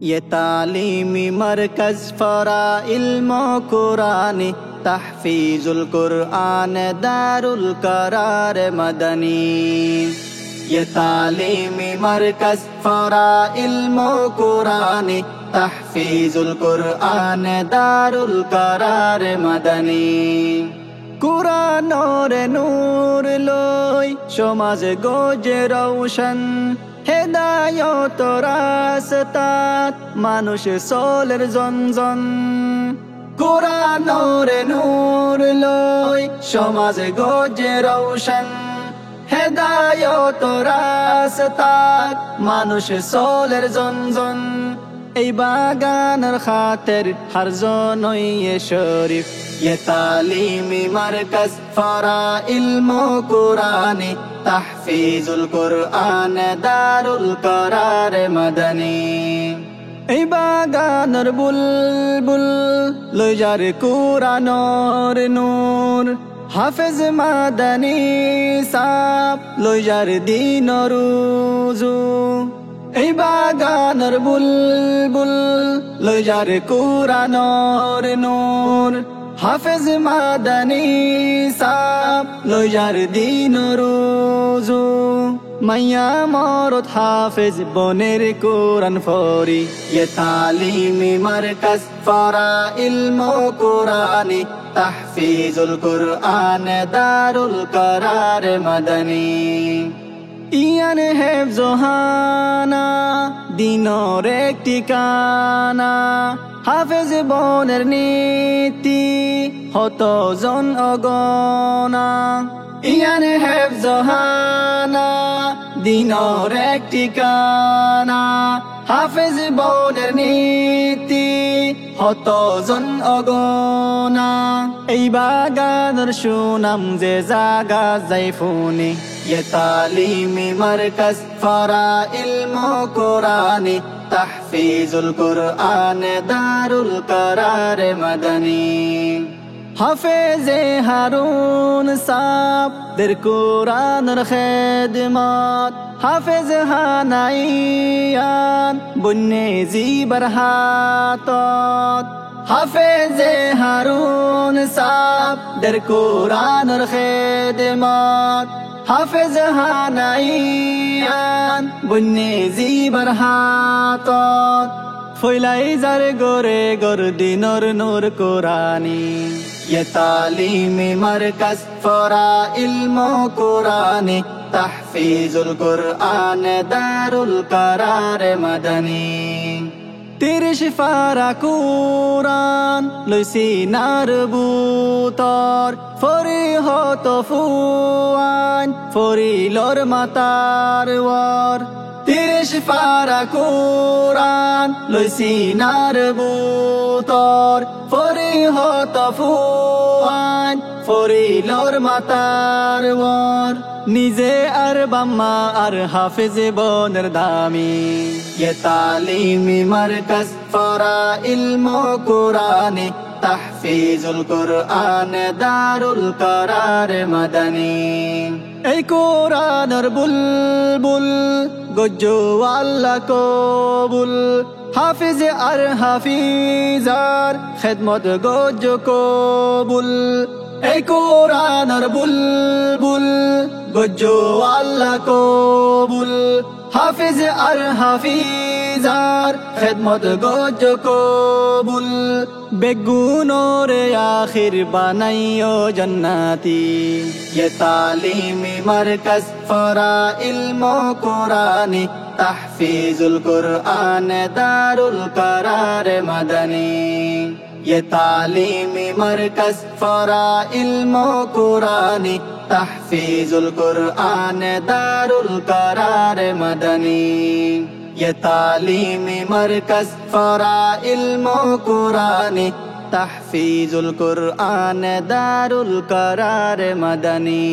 ये तालीमी मरकज फ़राइल कुरानी तहफ़ीज़ुल कुरआन दारुल करार मदनी। ये तालीमी मरकज फ़राइल कुरानी तहफ़ीज़ुल कुरआन दारुल करार मदनी। कुरानोर नूर लोई समाज गोजे रौशन হেদায়ত রাস্তাত মানুষ চলের জনজন। কোরআনের নূর লই সমাজ গজে রৌশন হেদায়ত রাস্তাত মানুষ চলের জনজন। এই বাগানের খাতের হর জনই শরীফ ये तालीमी मरकज फ़राइल कुरानी तहफ़ीज़ुल कुरआन दारुल करार मदनी। এই বাগানের বুলবুল লই যার কুরআনের নূর হাফেজ মাদানী সাপ লই যার দ্বীনের উজু। এই বাগানের বুলবুল লই যার কুরআনের নূর হাফেজ মাদানী সাপ লই যার দ্বীনের উজু। মাইয়া মরদ হাফেজ বনের কুরআন ফরি ये तालीमी मरकज फ़राइल कुरानी तहफ़ीज़ुल कुरआन दारुल करार मदनी। ইয়ান হেফজোহানা দিনর এক ঠিকানা হাফেজ বনের নীতি হত জন অগণা। ইয়ান হেফজোহানা দিনর এক ঠিকানা হাফেজ বনের নীতি হত জন অগণা। এই বাগানের সুনাম যে জাগা যাই ফুনি ये तालीमी मरकज फ़राइल कुरानी तहफ़ीज़ुल कुरआन दारुल करार मदनी। हाफिज़े हारून साहब दर कुरानर खिदमत हाफिज हानाइयान बुन्ने ज़ीबर हातात। हाफिज़े हारून साहब दर कुरानर खिदमत হাফেজ হানাইয়ান বুন্নে জিবার হাতত ফইলাই যার গোরে গোর দিনর নূর কুরানি। ये तालीमी मरकज फ़राइल कुरानी तहफ़ीज़ुल कुरआन दारुल करार मदनी। 30 পারা কুরআন লইছি নার বুতর ফরি হত ফুয়ান ফরিলর মাতার ওয়ার। 30 পারা কুরআন লইছি নার বুতর ফরি হত ফুয়ান ফরিলর মাতার ওয়ার। নিজে আর বাম্মা আর হাফেজ বনের দামি ये तालीमी मरकज फ़राइल कुरानी तहफ़ीज़ुल कुरआन दारुल करार मदनी। এই কোরআনের বুলবুল গজ্জো আল্লাহ কবুল হাফিজ আর হাফিজার খিদমত গজ্জো কবুল। এই কোরআনের বুলবুল গজ্জো আল্লাহ কবুল হাফিজ আর হাফিজার খিদমত গজ্জো কবুল। বেগুনোরে আখির বানাইও জান্নাতি ये तालीमी मरकज फ़राइल कुरानी तहफ़ीज़ुल कुरआन दारुल करार मदनी। ये तालीमी मरकज फ़राइल कुरानी तहफ़ीज़ुल कुरआन दारुल करार मदनी। ये तालीमी मरकज फ़राइल कुरानी तहफ़ीज़ुल कुरआन दारुल करार मदनी।